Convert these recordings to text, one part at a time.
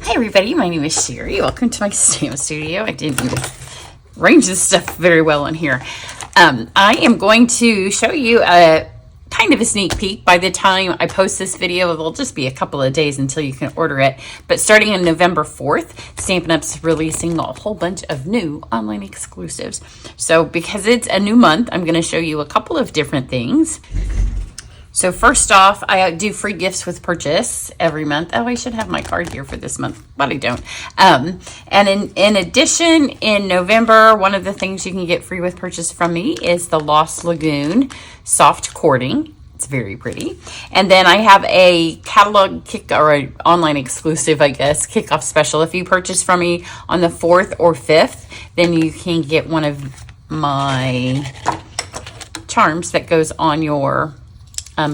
Hi everybody, my name is Sherry. Welcome to my stamp studio. I didn't even arrange this stuff very well in here. I am going to show you a kind of a sneak peek. By the time I post this video, it'll just be a couple of days until you can order it. But starting on November 4th, Stampin' Up's releasing a whole bunch of new online exclusives. So because it's a new month, I'm going to show you a couple of different things. So first off, I do free gifts with purchase every month. Oh, I should have my card here for this month, but I don't. And in addition, in November, one of the things you can get free with purchase from me is the Lost Lagoon soft cording. It's very pretty. And then I have a catalog kick, or an online exclusive, I guess, kickoff special. If you purchase from me on the 4th or 5th, then you can get one of my charms that goes on your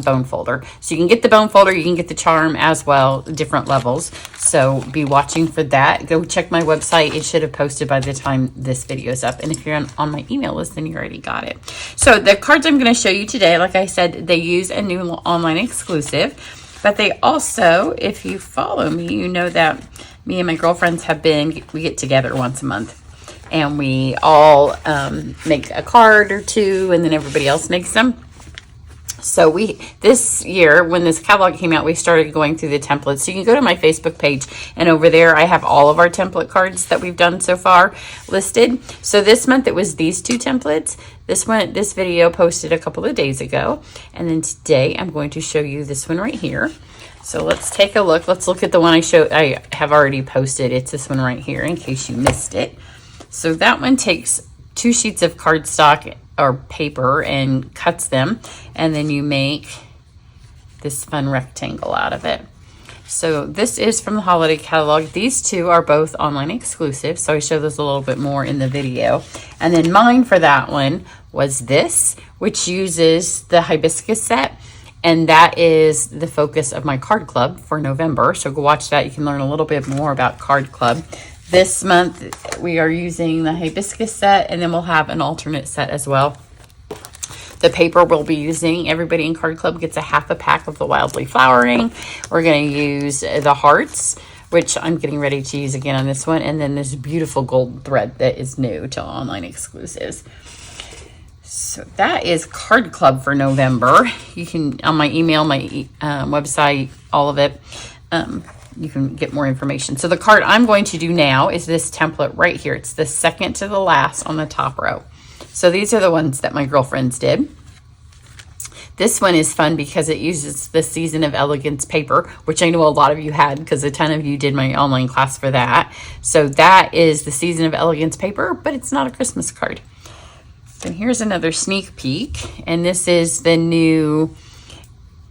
bone folder. So you can get the bone folder, you can get the charm as well, different levels. So be watching for that. Go check my website. It should have posted by the time this video is up. And if you're on my email list, then you already got it. So the cards I'm going to show you today, like I said, they use a new online exclusive, but they also, if you follow me, you know that me and my girlfriends we get together once a month. And we all make a card or two, and then everybody else makes them. So this year, when this catalog came out, we started going through the templates. So you can go to my Facebook page, and over there I have all of our template cards that we've done so far listed. So this month it was these two templates. This video posted a couple of days ago. And then today I'm going to show you this one right here. So let's take a look. Let's look at the one I have already posted. It's this one right here in case you missed it. So that one takes 2 sheets of cardstock or paper and cuts them, and then you make this fun rectangle out of it. So this is from the holiday catalog. These two are both online exclusive, so I show this a little bit more in the video. And then mine for that one was this, which uses the hibiscus set, and that is the focus of my card club for November. So go watch that. You can learn a little bit more about card club. This month we are using the hibiscus set, and then we'll have an alternate set as well. The paper we'll be using, everybody in Card Club gets a half a pack of the Wildly Flowering. We're going to use the hearts, which I'm getting ready to use again on this one. And then this beautiful gold thread that is new to online exclusives. So that is Card Club for November. You can, on my email, my website, all of it, you can get more information. So the card I'm going to do now is this template right here. It's the second to the last on the top row. So these are the ones that my girlfriends did. This one is fun because it uses the Season of Elegance paper, which I know a lot of you had because a ton of you did my online class for that. So that is the Season of Elegance paper, but it's not a Christmas card. And here's another sneak peek. And this is the new,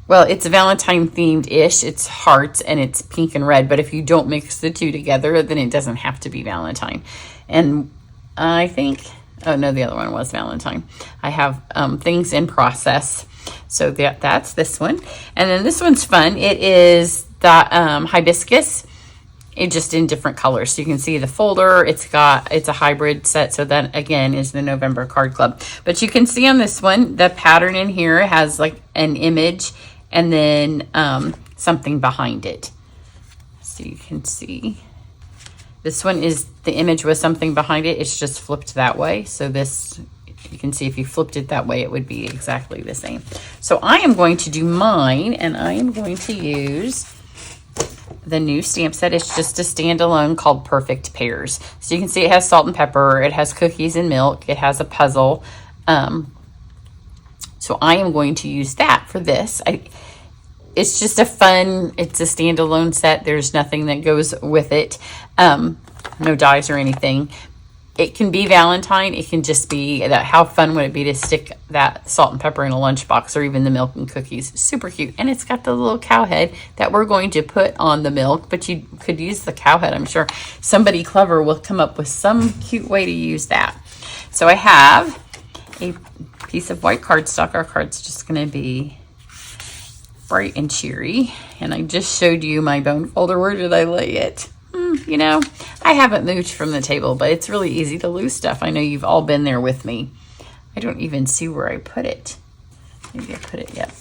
well, it's Valentine themed-ish. It's hearts and it's pink and red. But if you don't mix the two together, then it doesn't have to be Valentine. And I think, oh no, the other one was Valentine. I have things in process. So that's this one. And then this one's fun. It is the hibiscus. It's just in different colors. So you can see the folder. It's a hybrid set. So that again is the November Card Club. But you can see on this one, the pattern in here has like an image and then something behind it. So you can see this one is the image with something behind it. It's just flipped that way. So this, you can see if you flipped it that way, it would be exactly the same. So I am going to do mine, and I am going to use the new stamp set. It's just a standalone called Perfect Pairs. So you can see it has salt and pepper. It has cookies and milk. It has a puzzle. So I am going to use that for this. It's just it's a standalone set. There's nothing that goes with it. No dies or anything. It can be Valentine. It can just be that. How fun would it be to stick that salt and pepper in a lunchbox, or even the milk and cookies? Super cute. And it's got the little cow head that we're going to put on the milk, but you could use the cow head. I'm sure somebody clever will come up with some cute way to use that. So I have a piece of white cardstock. Our card's just going to be bright and cheery. And I just showed you my bone folder. Where did I lay it? You know, I haven't moved from the table, but it's really easy to lose stuff. I know you've all been there with me. I don't even see where I put it. Maybe I put it, yep,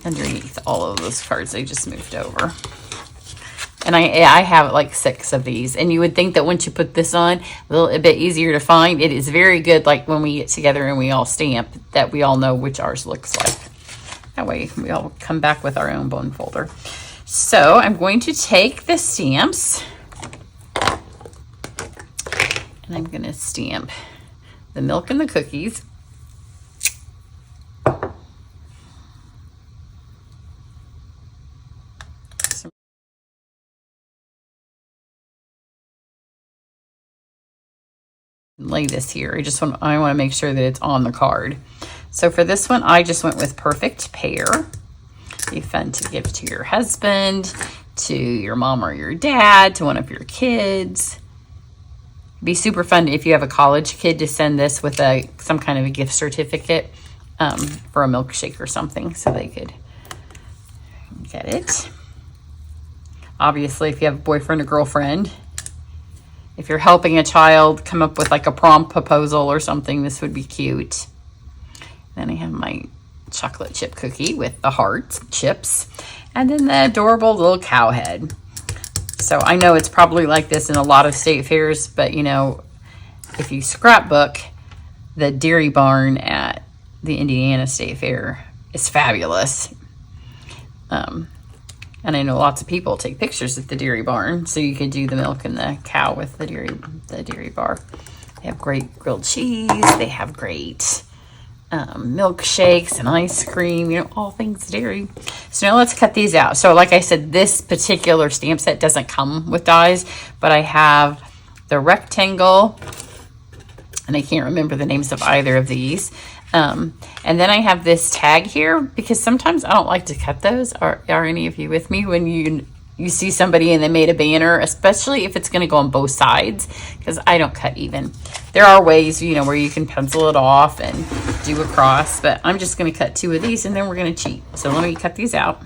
underneath all of those cards I just moved over. And I have like 6 of these. And you would think that once you put this on, a bit easier to find. It is very good, like when we get together and we all stamp, that we all know which ours looks like. That way we all come back with our own bone folder. So I'm going to take the stamps and I'm going to stamp the milk and the cookies. Lay this here. I want to make sure that it's on the card. So for this one, I just went with Perfect Pair. Be fun to give to your husband, to your mom or your dad, to one of your kids. Be super fun if you have a college kid to send this with some kind of a gift certificate for a milkshake or something, so they could get it. Obviously, if you have a boyfriend or girlfriend, if you're helping a child come up with like a prom proposal or something, this would be cute. Then I have my chocolate chip cookie with the hearts, chips, and then the adorable little cow head. So I know it's probably like this in a lot of state fairs, but you know, if you scrapbook, the dairy barn at the Indiana State Fair is fabulous. And I know lots of people take pictures at the dairy barn, so you could do the milk and the cow with the dairy bar. They have great grilled cheese. They have great milkshakes and ice cream, you know, all things dairy. So now let's cut these out. So like I said, this particular stamp set doesn't come with dies, but I have the rectangle, and I can't remember the names of either of these. And then I have this tag here because sometimes I don't like to cut those. Are any of you with me when you see somebody and they made a banner, especially if it's going to go on both sides, because I don't cut even. There are ways, you know, where you can pencil it off and do a cross, but I'm just going to cut 2 of these and then we're going to cheat. So let me cut these out.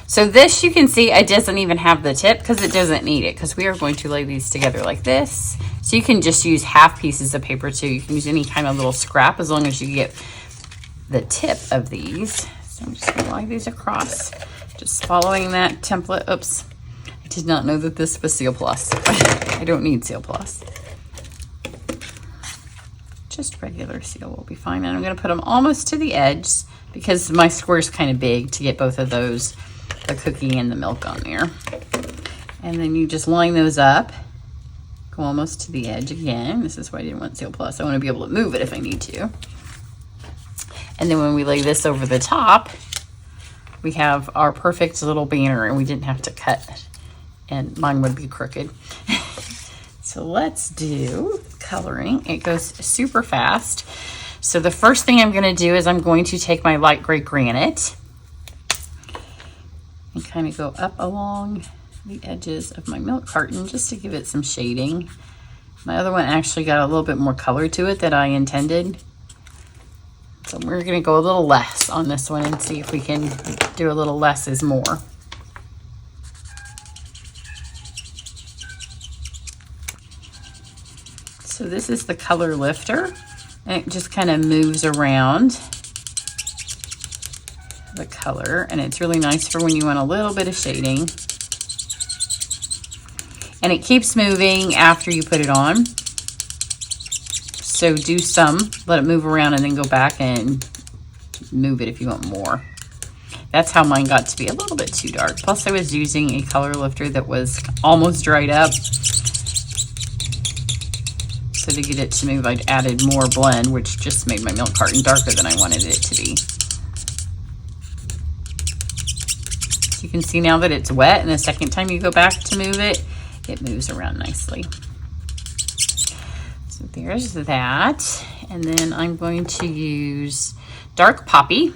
So this, you can see it doesn't even have the tip because it doesn't need it, because we are going to lay these together like this. So you can just use half pieces of paper too. You can use any kind of little scrap as long as you get the tip of these. So I'm just going to lay these across, just following that template. Oops, I did not know that this was Seal Plus. I don't need Seal Plus. Just regular seal will be fine. And I'm going to put them almost to the edge because my square is kind of big to get both of those, the cookie and the milk on there. And then you just line those up, go almost to the edge again. This is why I didn't want Seal Plus. I want to be able to move it if I need to. And then when we lay this over the top, we have our perfect little banner, and we didn't have to cut, and mine would be crooked. So let's do coloring. It goes super fast. So the first thing I'm going to do is I'm going to take my light gray granite and kind of go up along the edges of my milk carton just to give it some shading. My other one actually got a little bit more color to it than I intended. So we're going to go a little less on this one and see if we can do a little less is more. So this is the color lifter, and it just kind of moves around the color, and it's really nice for when you want a little bit of shading. And it keeps moving after you put it on. So do some, let it move around, and then go back and move it if you want more. That's how mine got to be a little bit too dark. Plus I was using a color lifter that was almost dried up. So to get it to move, I'd added more blend, which just made my milk carton darker than I wanted it to be. So you can see now that it's wet, and the second time you go back to move it, it moves around nicely. So there's that. And then I'm going to use dark poppy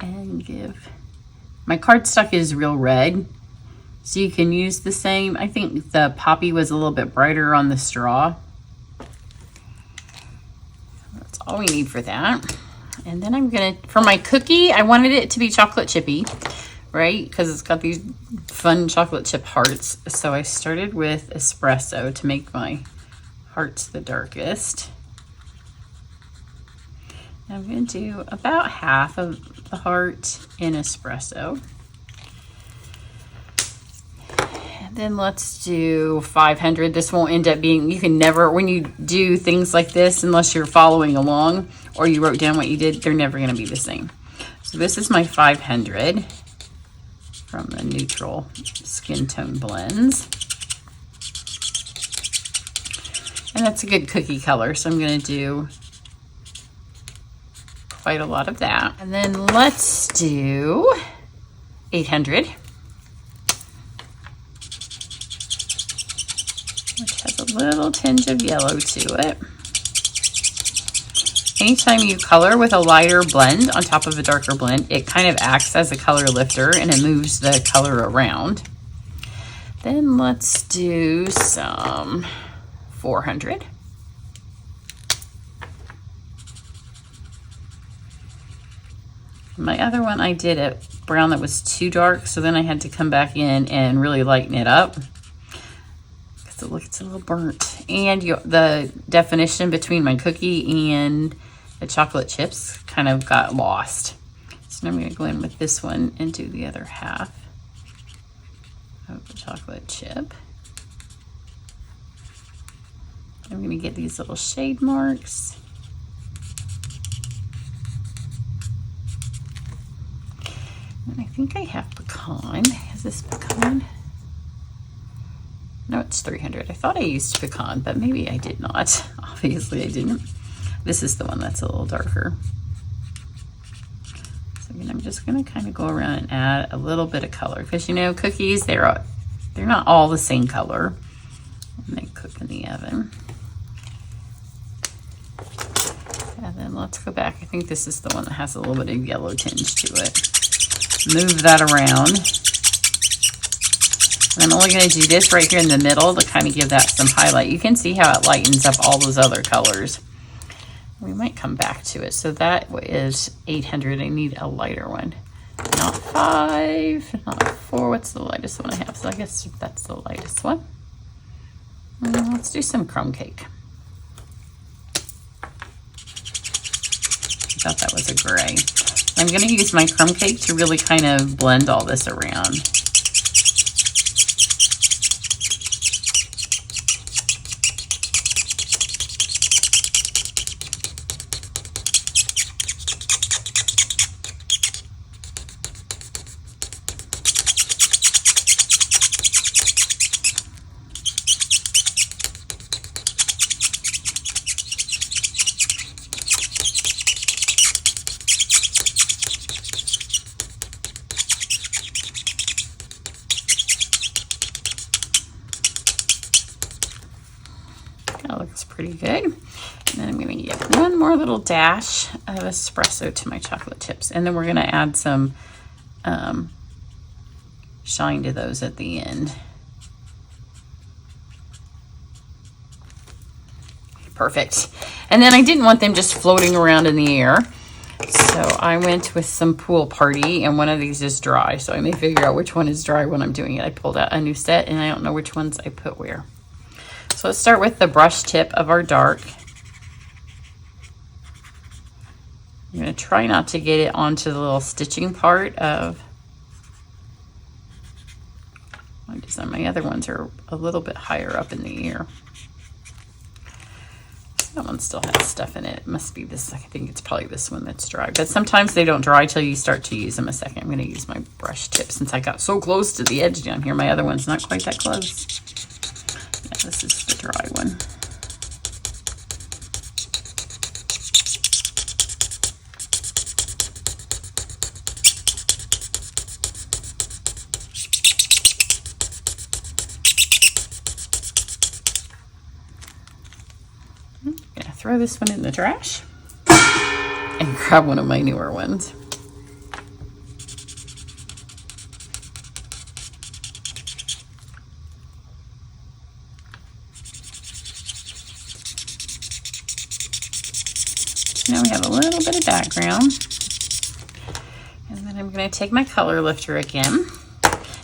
and give, my cardstock is real red, so you can use the same. I think the poppy was a little bit brighter on the straw. That's all we need for that. And then I'm gonna, for my cookie, I wanted it to be chocolate chippy, right? Because it's got these fun chocolate chip hearts. So I started with espresso to make my hearts the darkest. I'm going to do about half of the heart in espresso. Then let's do 500. This won't end up being, you can never, when you do things like this, unless you're following along or you wrote down what you did, they're never going to be the same. So this is my 500 from the Neutral Skin Tone Blends. And that's a good cookie color, so I'm going to do quite a lot of that. And then let's do 800. Which has a little tinge of yellow to it. Anytime you color with a lighter blend on top of a darker blend, it kind of acts as a color lifter and it moves the color around. Then let's do some 400. My other one, I did a brown that was too dark, so then I had to come back in and really lighten it up. So look, it's a little burnt. And the definition between my cookie and the chocolate chips kind of got lost. So now I'm going to go in with this one and do the other half of the chocolate chip. I'm going to get these little shade marks. And I think I have pecan. Is this pecan? No, it's 300. I thought I used pecan, but maybe I did not. Obviously I didn't. This is the one that's a little darker. So again, I'm just going to kind of go around and add a little bit of color, because you know, cookies, they're not all the same color when they cook in the oven. And then let's go back. I think this is the one that has a little bit of yellow tinge to it. Move that around. And I'm only going to do this right here in the middle to kind of give that some highlight. You can see how it lightens up all those other colors. We might come back to it. So that is 800. I need a lighter one. Not 5, not 4. What's the lightest one I have? So I guess that's the lightest one. And let's do some crumb cake. I thought that was a gray. I'm going to use my crumb cake to really kind of blend all this around. That looks pretty good. And then I'm going to give one more little dash of espresso to my chocolate chips. And then we're going to add some shine to those at the end. Perfect. And then I didn't want them just floating around in the air. So I went with some Pool Party, and one of these is dry. So I may figure out which one is dry when I'm doing it. I pulled out a new set and I don't know which ones I put where. So let's start with the brush tip of our dark. I'm going to try not to get it onto the little stitching part of my design. My other ones are a little bit higher up in the ear. That one still has stuff in it. It must be this. I think it's probably this one that's dry. But sometimes they don't dry till you start to use them a second. I'm going to use my brush tip since I got so close to the edge down here. My other one's not quite that close. Yeah, this is the dry one. I'm gonna throw this one in the trash and grab one of my newer ones. Now we have a little bit of background. And then I'm going to take my color lifter again.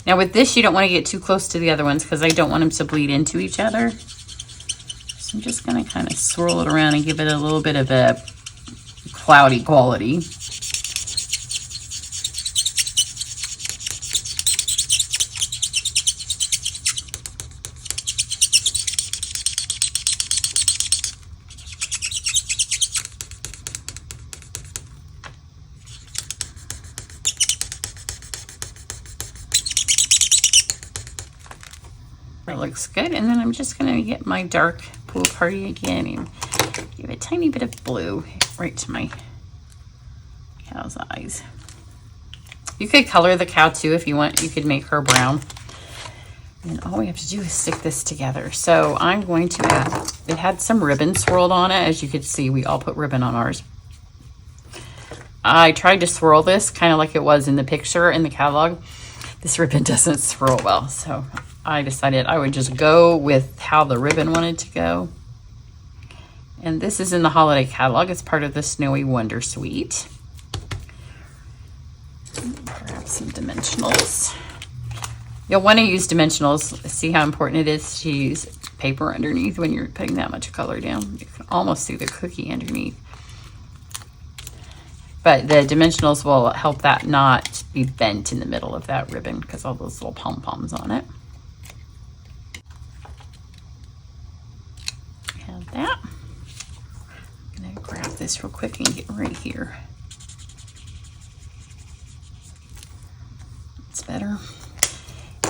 Now with this, you don't want to get too close to the other ones because I don't want them to bleed into each other. So I'm just going to kind of swirl it around and give it a little bit of a cloudy quality. That looks good. And then I'm just going to get my dark pool party again and give a tiny bit of blue right to my cow's eyes. You could color the cow too if you want. You could make her brown. And all we have to do is stick this together. So I'm going to add, it had some ribbon swirled on it. As you could see, we all put ribbon on ours. I tried to swirl this kind of like it was in the picture in the catalog. This ribbon doesn't swirl well, so I decided I would just go with how the ribbon wanted to go. And this is in the holiday catalog. It's part of the Snowy Wondersuite. Grab some dimensionals. You'll want to use dimensionals. See how important it is to use paper underneath when you're putting that much color down. You can almost see the cookie underneath. But the dimensionals will help that not be bent in the middle of that ribbon because all those little pom-poms on it. Have that. I'm going to grab this real quick and get right here. It's better.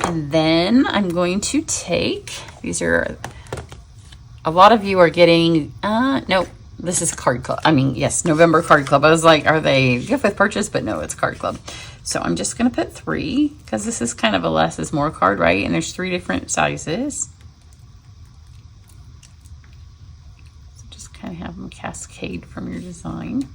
And then I'm going to take, these are, a lot of you are getting, no, this is Card Club. I mean, yes, November Card Club. I was like, are they gift with purchase? But no, it's Card Club. So I'm just going to put 3 because this is kind of a less is more card, right? And there's 3 different sizes. So just kind of have them cascade from your design.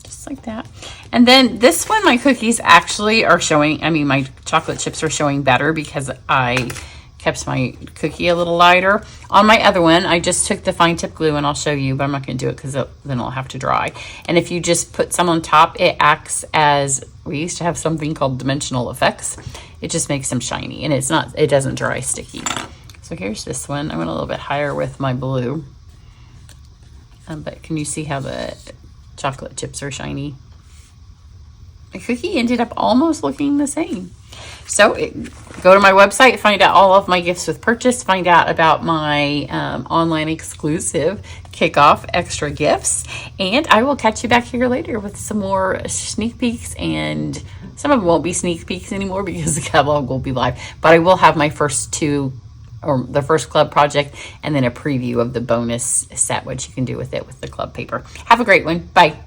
Just like that. And then this one, my cookies actually are showing, I mean, my chocolate chips are showing better because I kept my cookie a little lighter. On my other one, I just took the fine tip glue and I'll show you, but I'm not going to do it because then it'll have to dry. And if you just put some on top, it acts as, we used to have something called dimensional effects. It just makes them shiny and it's not, it doesn't dry sticky. So here's this one. I went a little bit higher with my blue. But can you see how the chocolate chips are shiny? My cookie ended up almost looking the same. So go to my website, find out all of my gifts with purchase, find out about my online exclusive kickoff extra gifts, and I will catch you back here later with some more sneak peeks, and some of them won't be sneak peeks anymore because the catalog will be live, but I will have my first 2, or the first club project, and then a preview of the bonus set, what you can do with it with the club paper. Have a great one. Bye.